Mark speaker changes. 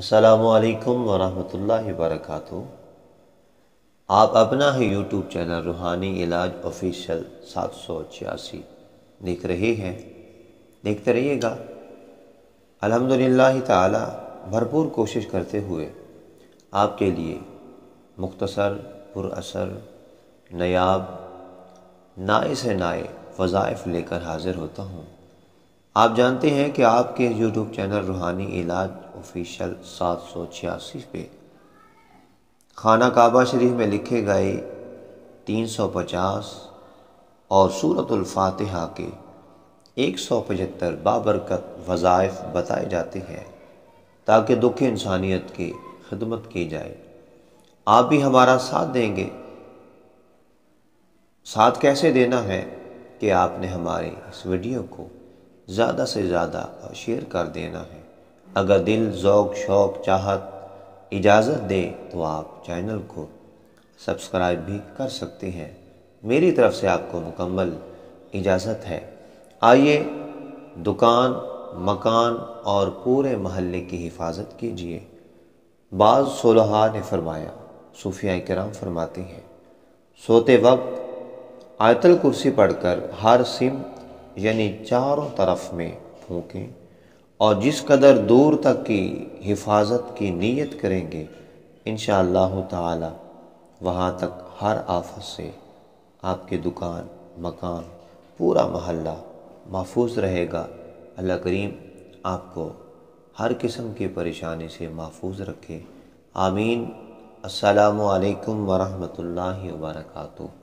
Speaker 1: السلام علیکم ورحمۃ اللہ وبرکاتہ۔ آپ اپنا ہی یوٹیوب چینل روحانی علاج آفیشیل 786 دیکھ رہے ہیں، دیکھتے رہیے گا۔ الحمدللہ تعالی بھرپور کوشش کرتے ہوئے آپ کے لیے مختصر، پر اثر، نایاب، نائے سے نائے وظائف لے کر حاضر ہوتا ہوں۔ آپ جانتے ہیں کہ آپ کے یوٹیوب چینل روحانی علاج آفیشیل 786 پہ خانہ کعبہ شریف میں لکھے گئے 350 اور سورۃ الفاتحہ کے 175 بابرکت وظائف بتائے جاتے ہیں تاکہ دکھ انسانیت کی خدمت کی جائے۔ آپ بھی ہمارا ساتھ دیں گے۔ ساتھ کیسے دینا ہے کہ آپ نے ہمارے اس ویڈیو کو زیادہ سے زیادہ شیئر کر دینا ہے۔ اگر دل، ذوق، شوق، چاہت اجازت دے تو آپ چینل کو سبسکرائب بھی کر سکتے ہیں۔ میری طرف سے آپ کو مکمل اجازت ہے۔ آئیے دکان، مکان اور پورے محلے کی حفاظت کیجیے۔ بعض صلحاء نے فرمایا، صوفیاء کرام فرماتے ہیں، سوتے وقت آیت الکرسی پڑھ کر ہر سمت یعنی چاروں طرف میں پھونکیں، اور جس قدر دور تک کی حفاظت کی نیت کریں گے انشاءاللہ تعالی وہاں تک ہر آفت سے آپ کے دکان، مکان، پورا محلہ محفوظ رہے گا۔ اللہ کریم آپ کو ہر قسم کی پریشانی سے محفوظ رکھے، آمین۔ السلام علیکم ورحمۃ اللہ وبرکاتہ۔